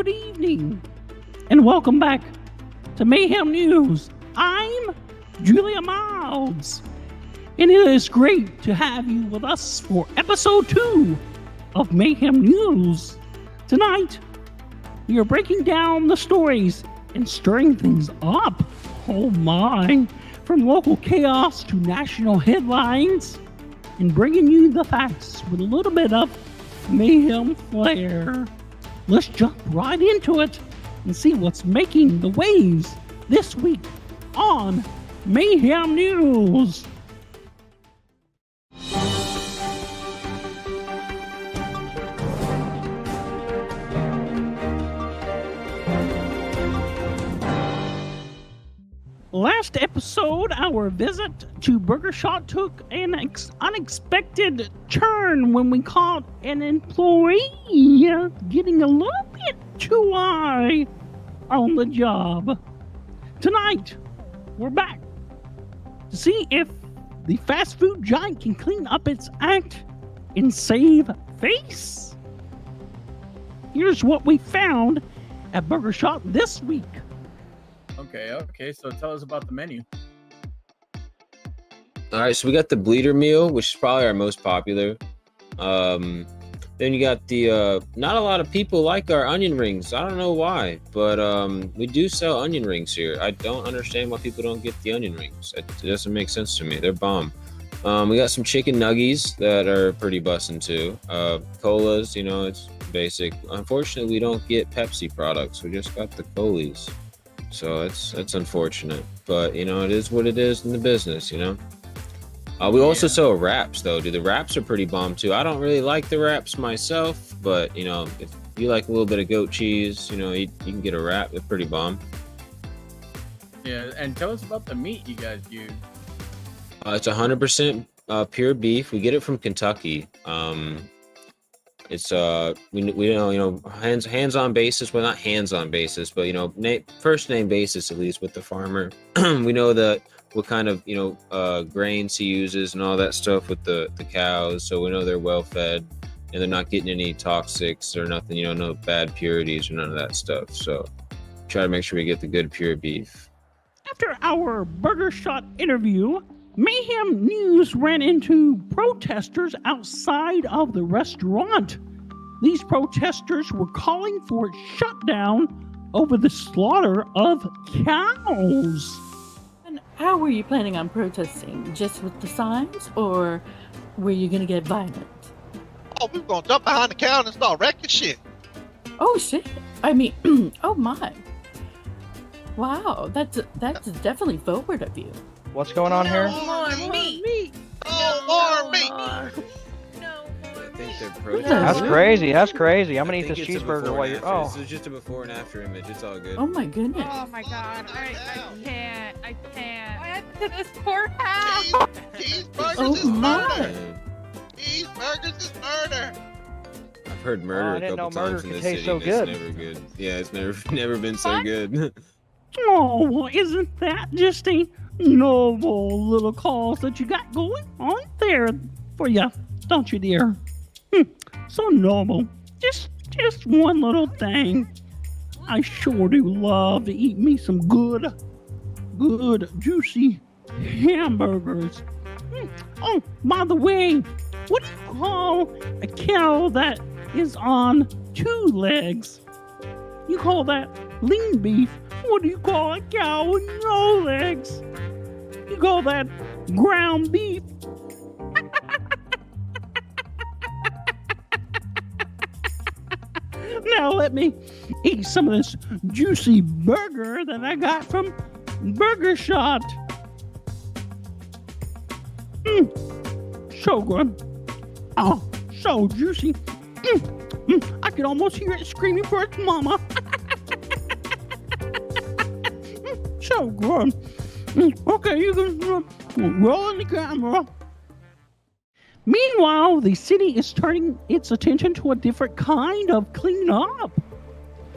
good evening, and welcome back to Mayhem News. I'm Julia Miles, and it is great to have you with us for episode 2 of Mayhem News. Tonight, we are breaking down the stories and stirring things up. Oh my! From local chaos to national headlines, and bringing you the facts with a little bit of mayhem flair. Let's jump right into it and see what's making the waves this week on Mayhem News. Last episode, our visit to Burger Shot took an unexpected turn when we caught an employee getting a little bit too high on the job. Tonight, we're back to see if the fast food giant can clean up its act and save face. Here's what we found at Burger Shot this week. Okay, so tell us about the menu. All right, so we got the bleeder meal, which is probably our most popular. Then you got the, not a lot of people like our onion rings. I don't know why, but we do sell onion rings here. I don't understand why people don't get the onion rings. It doesn't make sense to me. They're bomb. We got some chicken nuggies that are pretty bussin' too. Colas, you know, it's basic. Unfortunately, we don't get Pepsi products. We just got the Colas. So it's unfortunate, but you know, it is what it is in the business, you know. We also sell wraps though. The wraps are pretty bomb too. I don't really like the wraps myself, but you know, if you like a little bit of goat cheese, you know, you can get a wrap. They're pretty bomb. Yeah, and tell us about the meat you guys use. It's 100% pure beef. We get it from Kentucky. It's we know, you know, hands-on basis. Well, not hands-on basis, but you know, first name basis at least with the farmer. We know that what kind of, you know, grains he uses and all that stuff with the cows, so we know they're well fed and they're not getting any toxics or nothing, you know, no bad purities or none of that stuff. So try to make sure we get the good pure beef. After our Burger Shot interview, Mayhem News ran into protesters outside of the restaurant. These protesters were calling for a shutdown over the slaughter of cows. And how were you planning on protesting? Just with the signs, or were you going to get violent? Oh, we were going to jump behind the counter and start wrecking shit. Oh, shit. I mean, oh my. Wow, that's definitely forward of you. What's going on here? No more meat. I think they're protesting. That's crazy. I'm gonna eat this cheeseburger while you're. Oh. This is just a before and after image. It's all good. Oh my goodness. Oh my god. I can't. What to this poor house? Cheeseburgers is murder. Cheeseburgers is murder. I've heard murder I a didn't couple know murder times in could this taste city. so good. It's never good. Yeah, it's never been so good. Oh, isn't that just a noble little cause that you got going on there for you, don't you, dear? So noble. Just one little thing. I sure do love to eat me some good, juicy hamburgers. Oh, by the way, what do you call a cow that is on 2 legs? You call that lean beef. What do you call a cow with no legs? You call that ground beef. Now let me eat some of this juicy burger that I got from Burger Shot. So good. Oh, so juicy. I could almost hear it screaming for its mama. So good. Okay, you can roll in the camera. Meanwhile, the city is turning its attention to a different kind of cleanup.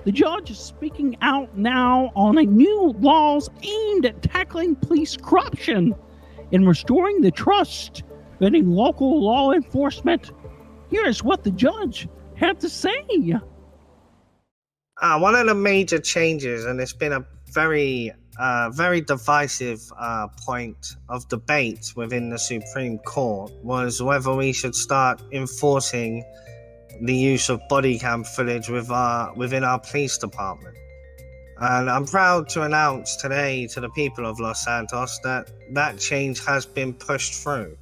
The judge is speaking out now on a new laws aimed at tackling police corruption and restoring the trust in local law enforcement. Here's what the judge had to say. One of the major changes, and it's been a very, very divisive point of debate within the Supreme Court, was whether we should start enforcing the use of body cam footage within our police department. And I'm proud to announce today to the people of Los Santos that that change has been pushed through.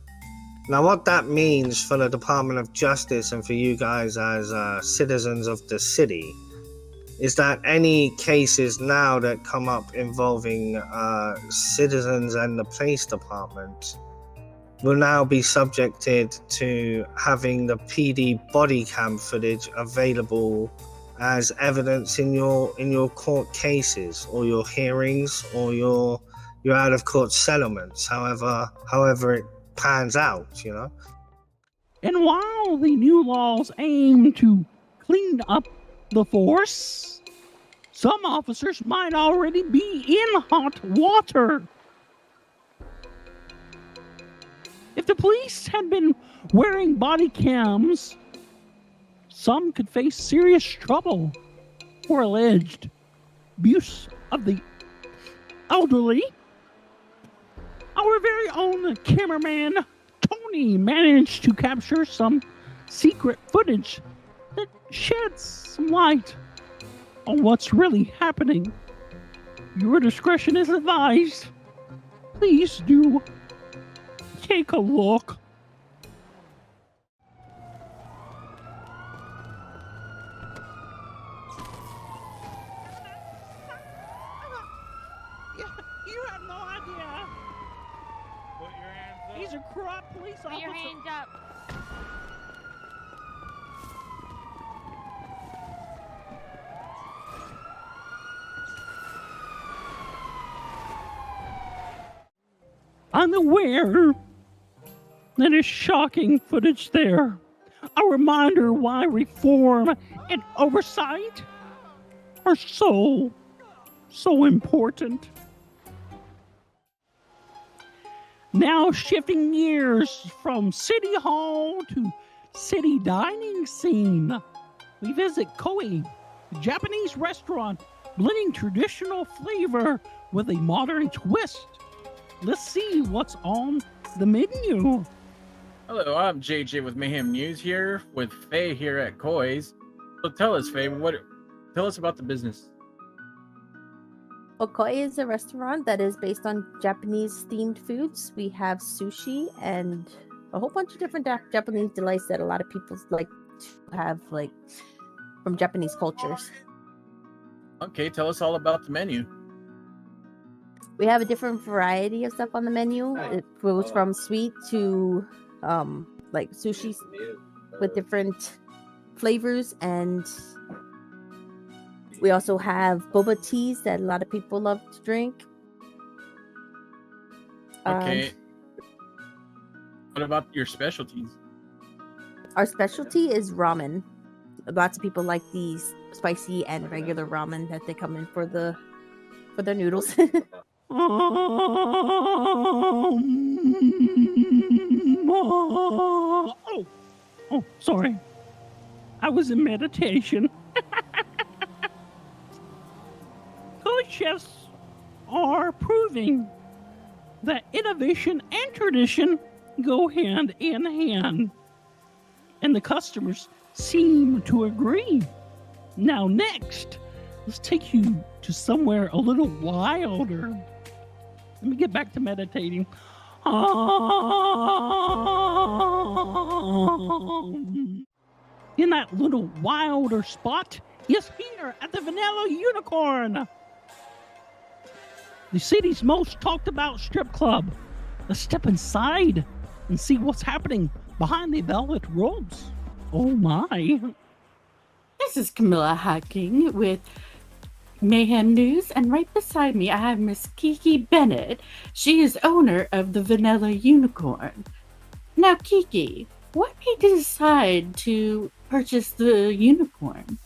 Now, what that means for the Department of Justice and for you guys as citizens of the city is that any cases now that come up involving citizens and the police department will now be subjected to having the PD body cam footage available as evidence in your court cases or your hearings or your out of court settlements, however it pans out, you know. And while the new laws aim to clean up the force, some officers might already be in hot water. If the police had been wearing body cams, some could face serious trouble for alleged abuse of the elderly. Our very own cameraman, Tony, managed to capture some secret footage that sheds some light on what's really happening. Your discretion is advised. Please do take a look. You have no idea. Put your hands up. He's a corrupt police Put your officer. hands up. Unaware that is shocking footage there. A reminder why reform and oversight are so important. Now shifting gears from City Hall to city dining scene, we visit Koi, a Japanese restaurant blending traditional flavor with a modern twist. Let's see what's on the menu. Hello, I'm JJ with Mayhem News here with Faye here at Koi's. So tell us, Faye, tell us about the business. Okoi is a restaurant that is based on Japanese themed foods. We have sushi and a whole bunch of different Japanese delights that a lot of people like to have, like from Japanese cultures. Okay, tell us all about the menu. We have a different variety of stuff on the menu. It goes from sweet to like sushi with different flavors, and we also have boba teas that a lot of people love to drink. Okay. What about your specialties? Our specialty is ramen. Lots of people like these spicy and regular ramen that they come in for their noodles. Sorry. I was in meditation. Coach chefs are proving that innovation and tradition go hand in hand. And the customers seem to agree. Now next, let's take you to somewhere a little wilder. Let me get back to meditating. In that little wilder spot is here at the Vanilla Unicorn, the city's most talked about strip club. Let's step inside and see what's happening behind the velvet ropes. Oh my. This is Camilla Hacking with Mayhem News, and right beside me I have Miss Kiki Bennett. She is owner of the Vanilla Unicorn. Now, Kiki, what made you decide to purchase the unicorn?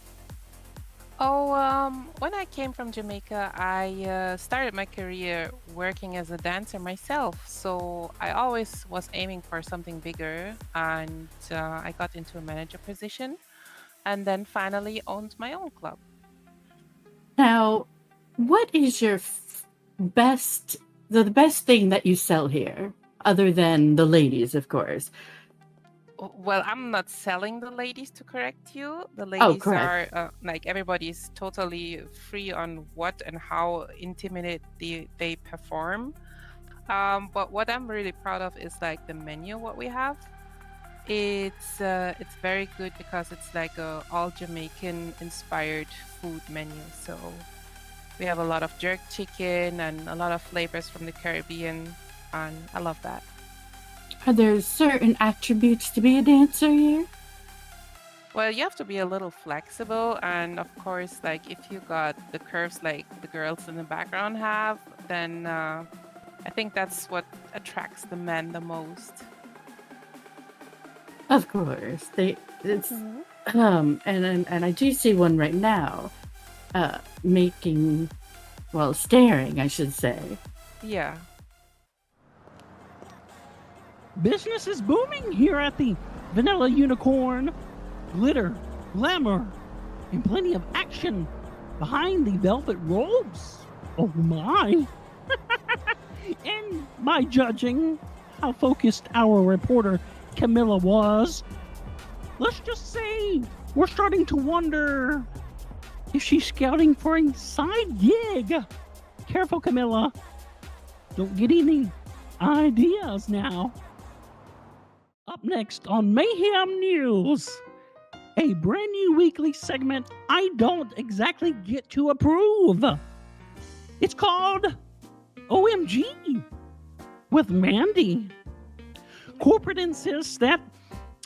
When I came from Jamaica, I started my career working as a dancer myself. So I always was aiming for something bigger, and I got into a manager position, and then finally owned my own club. Now, what is your the best thing that you sell here, other than the ladies, of course? Well, I'm not selling the ladies, to correct you. The Oh, ladies correct. are like everybody's totally free on what and how intimate they perform. But what I'm really proud of is like the menu. What we have, it's very good because it's like a all Jamaican inspired food menu. So we have a lot of jerk chicken and a lot of flavors from the Caribbean, and I love that. Are there certain attributes to be a dancer here? Well, you have to be a little flexible, and of course, like if you got the curves like the girls in the background have, then I think that's what attracts the men the most. Of course, it's and I do see one right now, staring, I should say. Yeah. Business is booming here at the Vanilla Unicorn. Glitter, glamour, and plenty of action behind the velvet robes. Oh my! And by judging how focused our reporter Camilla was, let's just say we're starting to wonder if she's scouting for a side gig. Careful, Camilla. Don't get any ideas now. Up next on Mayhem News, a brand new weekly segment I don't exactly get to approve. It's called OMG with Mandy. Corporate insists that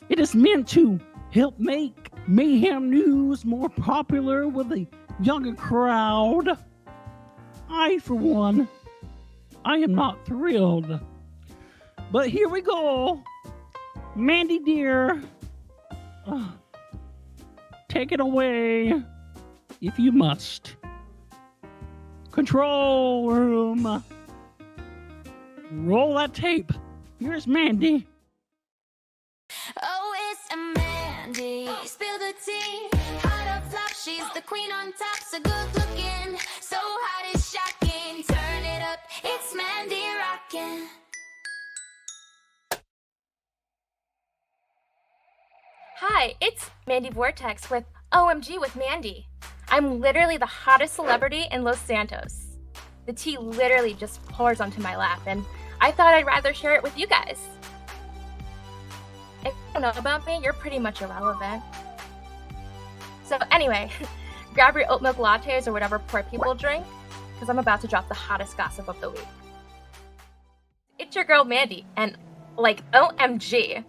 it is meant to help make Mayhem News more popular with a younger crowd. I, for one, I am not thrilled. But here we go. Mandy dear, take it away if you must. Control room. Roll that tape. Here's Mandy. Oh, it's a Mandy. Spill the tea. Hot or flop, she's the queen on top. So good looking, so hot it's shocking. Turn it up, it's Mandy rocking. Hi, it's Mandy Vortex with OMG with Mandy. I'm literally the hottest celebrity in Los Santos. The tea literally just pours onto my lap, and I thought I'd rather share it with you guys. If you don't know about me, you're pretty much irrelevant. So anyway, grab your oat milk lattes or whatever poor people drink, because I'm about to drop the hottest gossip of the week. It's your girl Mandy, and like OMG.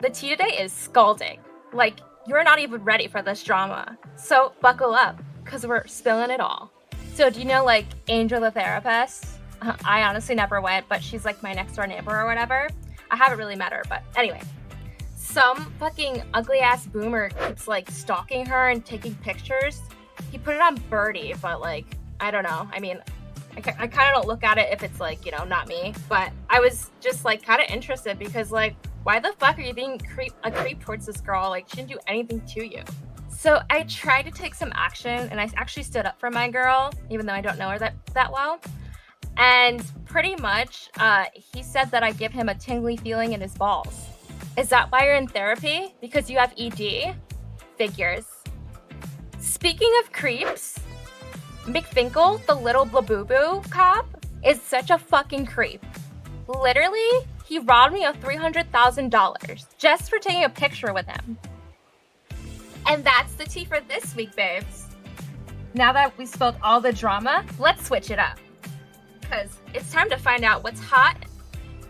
The tea today is scalding. Like, you're not even ready for this drama. So buckle up, because we're spilling it all. So do you know, like, Angel the therapist? I honestly never went, but she's like my next door neighbor or whatever. I haven't really met her, but anyway. Some fucking ugly-ass boomer keeps, like, stalking her and taking pictures. He put it on Birdie, but, like, I don't know. I mean, I kind of don't look at it if it's, like, you know, not me. But I was just, like, kind of interested because, like, why the fuck are you being a creep towards this girl? Like, she didn't do anything to you. So I tried to take some action, and I actually stood up for my girl, even though I don't know her that well. And pretty much, he said that I give him a tingly feeling in his balls. Is that why you're in therapy? Because you have ED? Figures. Speaking of creeps, McFinkle, the little blaboo cop, is such a fucking creep. Literally, he robbed me of $300,000 just for taking a picture with him. And that's the tea for this week, babes. Now that we spilled all the drama, let's switch it up. Because it's time to find out what's hot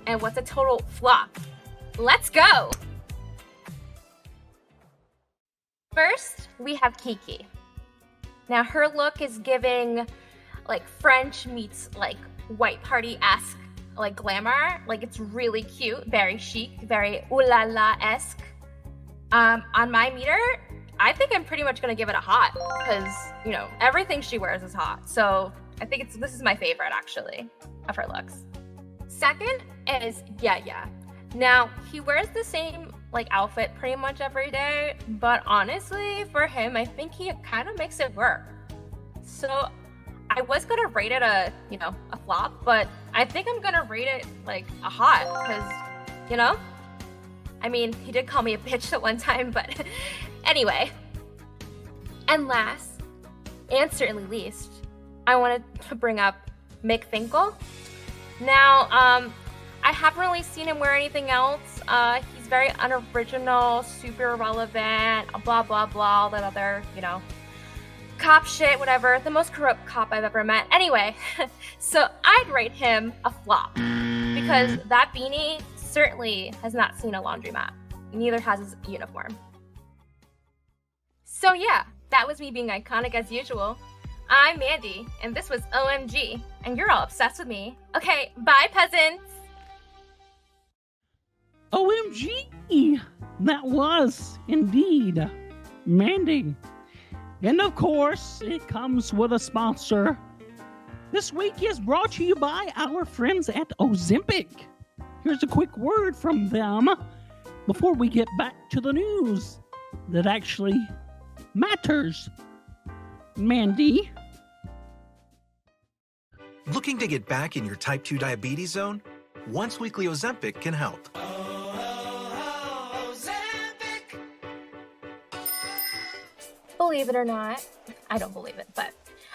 and what's a total flop. Let's go! First, we have Kiki. Now, her look is giving, like, French meets, like, white party-esque, like, glamour. Like, it's really cute, very chic, very ooh la la-esque. On my meter, I think I'm pretty much gonna give it a hot, because, you know, everything she wears is hot. So I think this is my favorite, actually, of her looks. Second is Yeah. Now, he wears the same, like, outfit pretty much every day, but honestly, for him, I think he kind of makes it work. So I was gonna rate it a flop, but I think I'm gonna rate it like a hot, because, I mean, he did call me a bitch at one time, but anyway. And last, and certainly least, I wanted to bring up Mick Finkel. Now, I haven't really seen him wear anything else. He's very unoriginal, super irrelevant, blah, blah, blah, all that other, cop shit, whatever. The most corrupt cop I've ever met. Anyway, so I'd rate him a flop because that beanie certainly has not seen a laundromat. Neither has his uniform. So yeah, that was me being iconic as usual. I'm Mandy, and this was OMG, and you're all obsessed with me. Okay, bye, peasants! OMG! That was indeed Mandy. And of course, it comes with a sponsor. This week is brought to you by our friends at Ozempic. Here's a quick word from them before we get back to the news that actually matters. Mandy? Looking to get back in your type 2 diabetes zone? Once weekly Ozempic can help. Believe it or not, I don't believe it, but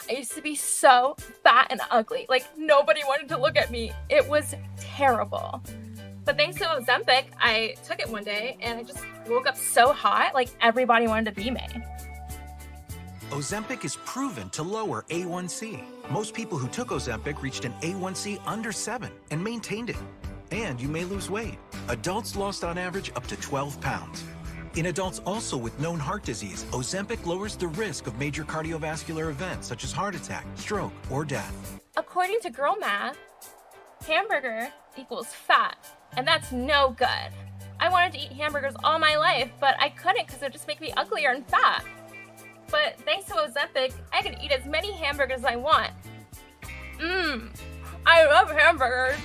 I used to be so fat and ugly. Like, nobody wanted to look at me. It was terrible. But thanks to Ozempic, I took it one day and I just woke up so hot, like everybody wanted to be me. Ozempic is proven to lower A1C. Most people who took Ozempic reached an A1C under 7 and maintained it. And you may lose weight. Adults lost on average up to 12 pounds. In adults also with known heart disease, Ozempic lowers the risk of major cardiovascular events such as heart attack, stroke, or death. According to Girl Math, hamburger equals fat, and that's no good. I wanted to eat hamburgers all my life, but I couldn't because it would just make me uglier and fat. But thanks to Ozempic, I can eat as many hamburgers as I want. I love hamburgers.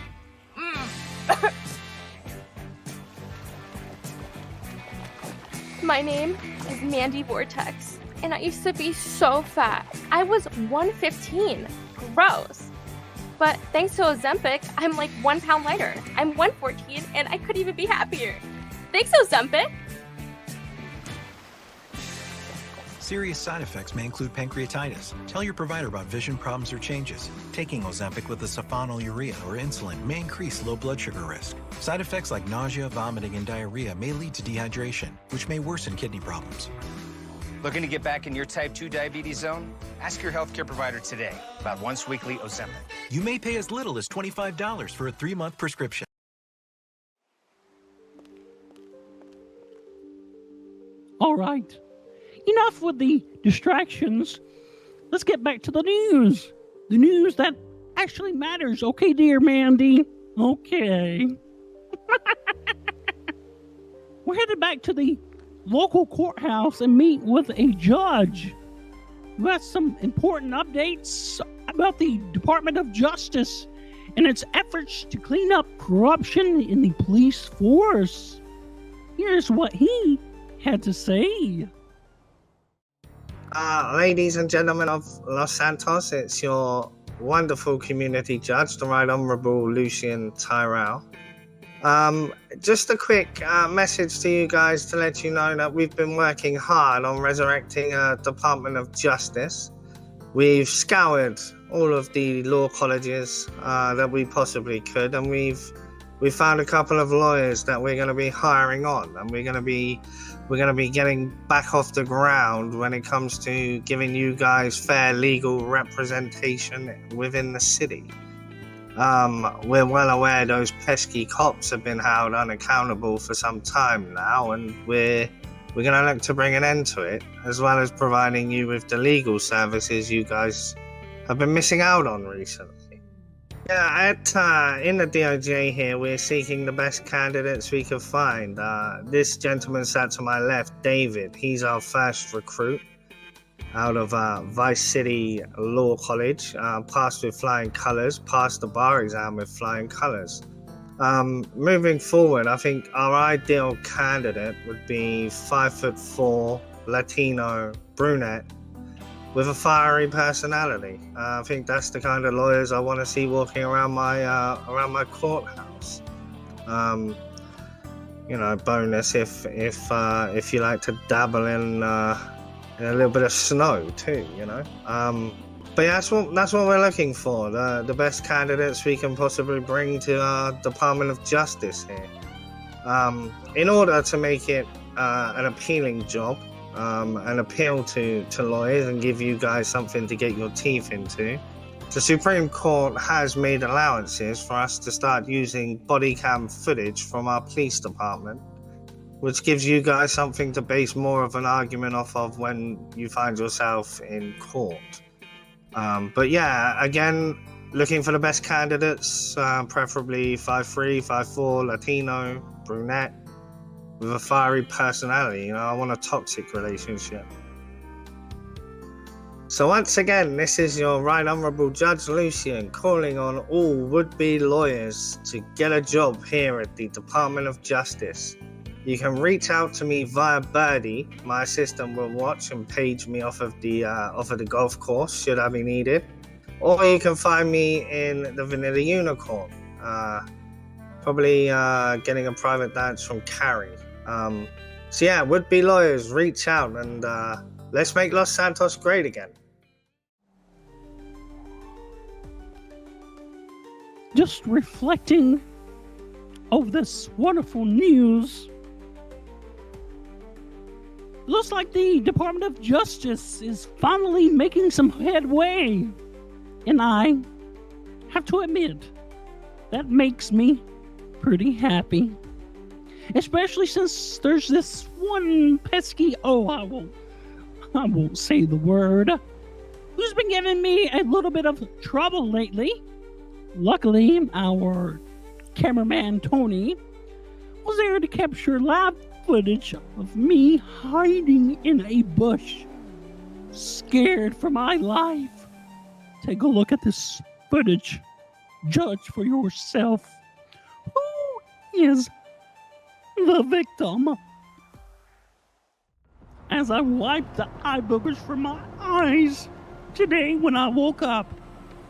My name is Mandy Vortex, and I used to be so fat. I was 115. Gross. But thanks to Ozempic, I'm like 1 pound lighter. I'm 114, and I could even be happier. Thanks, Ozempic. Serious side effects may include pancreatitis. Tell your provider about vision problems or changes. Taking Ozempic with a sulfonylurea or insulin may increase low blood sugar risk. Side effects like nausea, vomiting, and diarrhea may lead to dehydration, which may worsen kidney problems. Looking to get back in your type 2 diabetes zone? Ask your healthcare provider today about once weekly Ozempic. You may pay as little as $25 for a 3-month prescription. All right. Enough with the distractions. Let's get back to the news. The news that actually matters. Okay, dear Mandy. Okay. We're headed back to the local courthouse and meet with a judge who has some important updates about the Department of Justice and its efforts to clean up corruption in the police force. Here's what he had to say. Ladies and gentlemen of Los Santos, it's your wonderful community judge, the Right Honorable Lucian Tyrell. Just a quick message to you guys to let you know that we've been working hard on resurrecting a Department of Justice. We've scoured all of the law colleges that we possibly could, and we've found a couple of lawyers that we're going to be hiring on, and we're going to be getting back off the ground when it comes to giving you guys fair legal representation within the city. We're well aware those pesky cops have been held unaccountable for some time now, and we're going to look to bring an end to it, as well as providing you with the legal services you guys have been missing out on recently. Yeah, in the DOJ here, we're seeking the best candidates we could find. This gentleman sat to my left, David. He's our first recruit out of Vice City Law College. Passed with flying colors, passed the bar exam with flying colors. Moving forward, I think our ideal candidate would be 5'4", Latino, brunette, with a fiery personality. I think that's the kind of lawyers I want to see walking around my courthouse. Bonus if you like to dabble in a little bit of snow too. But yeah, that's what we're looking for. The best candidates we can possibly bring to our Department of Justice here. In order to make it an appealing job, an appeal to lawyers and give you guys something to get your teeth into, the Supreme Court has made allowances for us to start using body cam footage from our police department, which gives you guys something to base more of an argument off of when you find yourself in court. But yeah, again, looking for the best candidates, preferably 5'3", 5'4", Latino, brunette, with a fiery personality. I want a toxic relationship. So once again, this is your Right Honourable Judge Lucian calling on all would-be lawyers to get a job here at the Department of Justice. You can reach out to me via Birdie. My assistant will watch and page me off of the golf course should I be needed. Or you can find me in the Vanilla Unicorn. Probably getting a private dance from Carrie. So yeah, would-be lawyers, reach out and let's make Los Santos great again. Just reflecting over this wonderful news, looks like the Department of Justice is finally making some headway. And I have to admit, that makes me pretty happy. Especially since there's this one pesky, I won't say the word, who's been giving me a little bit of trouble lately. Luckily, our cameraman Tony was there to capture live footage of me hiding in a bush, scared for my life. Take a look at this footage. Judge for yourself. Who is the victim? As I wiped the eye boogers from my eyes today when I woke up,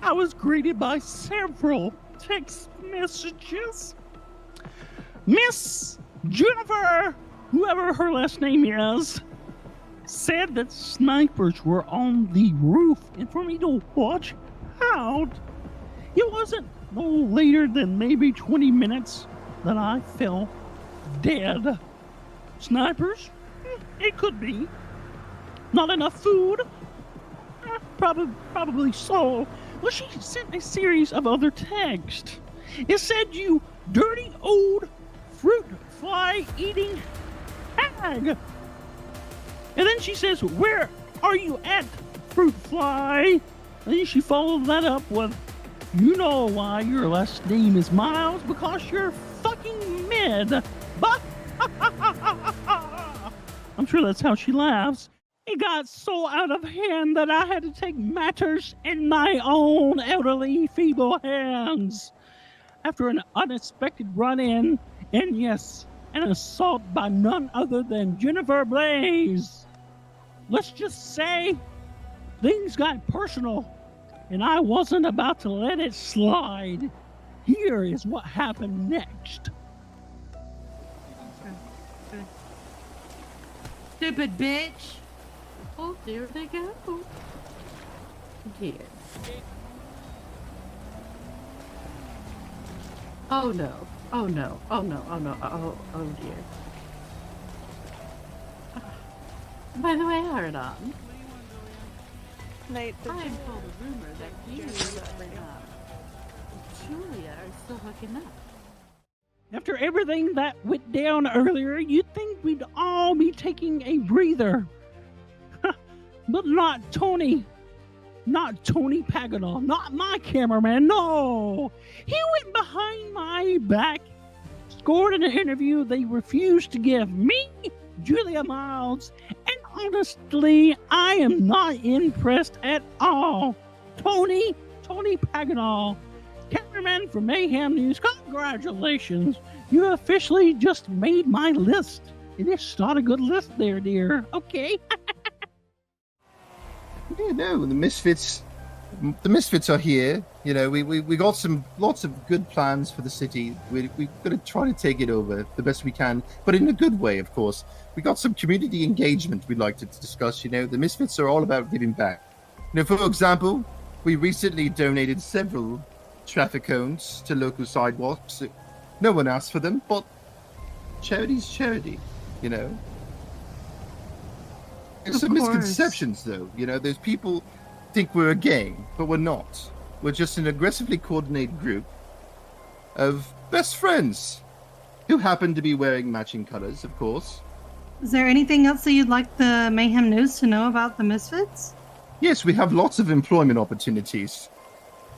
I was greeted by several text messages. Miss Jennifer, whoever her last name is, said that snipers were on the roof and for me to watch out. It wasn't no later than maybe 20 minutes that I fell dead. Snipers? It could be. Not enough food? Probably so. Well, she sent a series of other texts. It said, "You dirty old fruit fly eating hag." And then she says, "Where are you at, fruit fly?" And then she followed that up with, "You know why your last name is Miles? Because you're fucking mid." I'm sure that's how she laughs. It got so out of hand that I had to take matters in my own elderly, feeble hands. After an unexpected run-in, and yes, an assault by none other than Jennifer Blaze. Let's just say things got personal, and I wasn't about to let it slide. Here is what happened next. Stupid bitch. Oh, there they go. Here. Oh no. Oh no. Oh no. Oh no. Oh dear. By the way, Ardon, Nate, I am told a rumor that you and Julia are still hooking up. After everything that went down earlier, you'd think we'd all be taking a breather. But not Tony. Not Tony Paganol. Not my cameraman. No. He went behind my back, scored an interview they refused to give me, Julia Miles, and honestly, I am not impressed at all. Tony Paganol, cameraman for Mayhem News, congratulations. You officially just made my list. And it's not a good list there, dear. Okay. Yeah, no, the Misfits are here. You know, we got lots of good plans for the city. We're going to try to take it over the best we can, but in a good way, of course. We got some community engagement we'd like to discuss. You know, the Misfits are all about giving back. You know, for example, we recently donated several traffic cones to local sidewalks. No one asked for them, but charity's charity, you know. There's some misconceptions, though. You know, there's people think we're a gang, but we're not. We're just an aggressively coordinated group of best friends who happen to be wearing matching colors, of course. Is there anything else that you'd like the Mayhem News to know about the Misfits? Yes, we have lots of employment opportunities.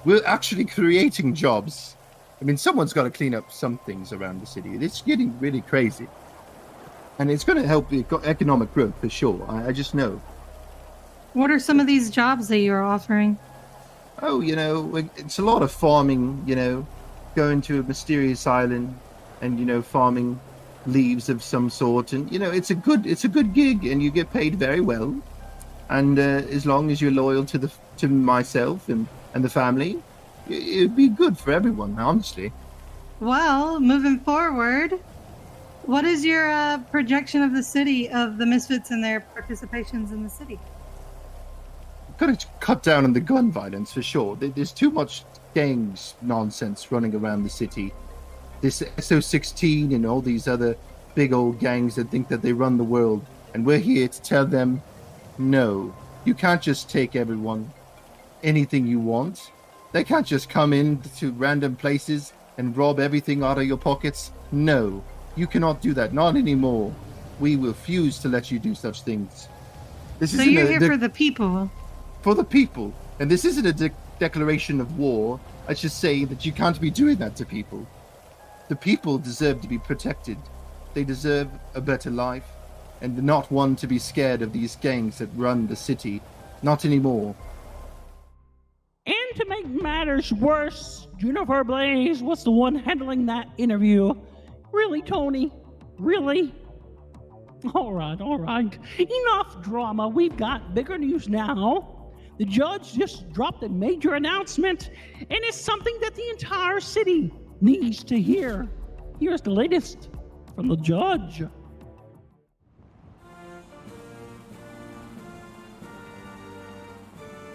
We're actually creating jobs. I mean, someone's got to clean up some things around the city. It's getting really crazy. And it's going to help the economic growth for sure. I just know. What are some of these jobs that you're offering? Oh, you know, it's a lot of farming, you know, going to a mysterious island and, you know, farming leaves of some sort. And, you know, it's a good gig and you get paid very well. And as long as you're loyal to myself and the family, it'd be good for everyone, honestly. Well, moving forward, what is your projection of the city, of the Misfits and their participations in the city? Got to cut down on the gun violence for sure. There's too much gangs nonsense running around the city. This SO16 and all these other big old gangs that think that they run the world. And we're here to tell them, no, you can't just take everyone anything you want. They can't just come in to random places and rob everything out of your pockets. No, you cannot do that. Not anymore. We refuse to let you do such things. So you're here for the people. For the people. And this isn't a declaration of war. I just say that you can't be doing that to people. The people deserve to be protected. They deserve a better life. And not one to be scared of these gangs that run the city. Not anymore. And to make matters worse, Juniper Blaze was the one handling that interview. Really, Tony? Really? All right. Enough drama. We've got bigger news now. The judge just dropped a major announcement, and it's something that the entire city needs to hear. Here's the latest from the judge.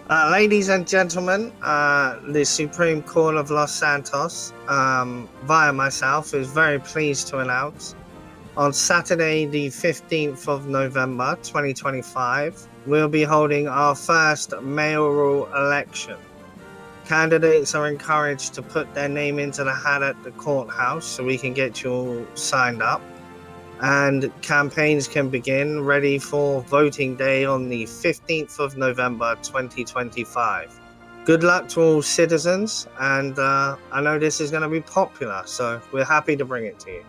Ladies and gentlemen, the Supreme Court of Los Santos, via myself, is very pleased to announce on Saturday, the 15th of November, 2025, we'll be holding our first mayoral election. Candidates are encouraged to put their name into the hat at the courthouse so we can get you all signed up. And campaigns can begin ready for voting day on the 15th of November 2025. Good luck to all citizens, and I know this is going to be popular, so we're happy to bring it to you.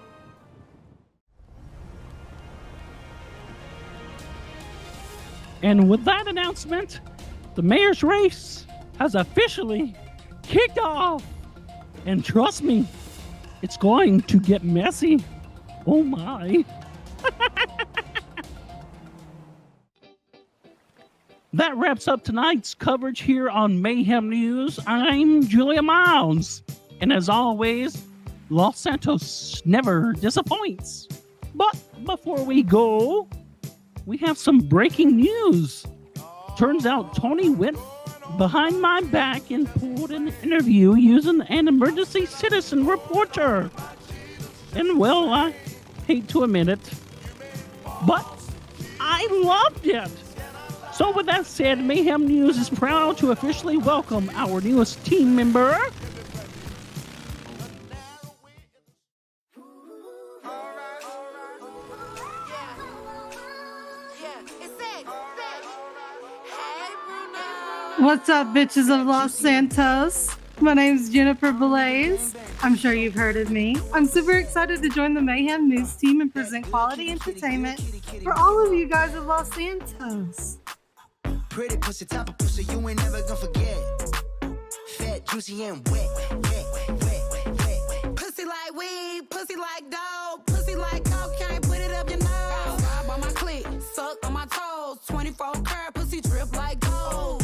And with that announcement, the mayor's race has officially kicked off. And trust me, it's going to get messy. Oh my. That wraps up tonight's coverage here on Mayhem News. I'm Julia Miles. And as always, Los Santos never disappoints. But before we go, we have some breaking news. Turns out Tony went behind my back and pulled an interview using an emergency citizen reporter. And well, I hate to admit it, but I loved it. So with that said, Mayhem News is proud to officially welcome our newest team member, What's up, bitches of Los Santos? My name's Juniper Blaze. I'm sure you've heard of me. I'm super excited to join the Mayhem News team and present quality entertainment for all of you guys of Los Santos. Pretty pussy, type of pussy you ain't never gonna forget. Fat, juicy, and wet. Pussy like weed, pussy like dope, pussy like cocaine, put it up your nose. Ride by my clit, suck on my toes. hoes. 24 karat pussy drip like gold.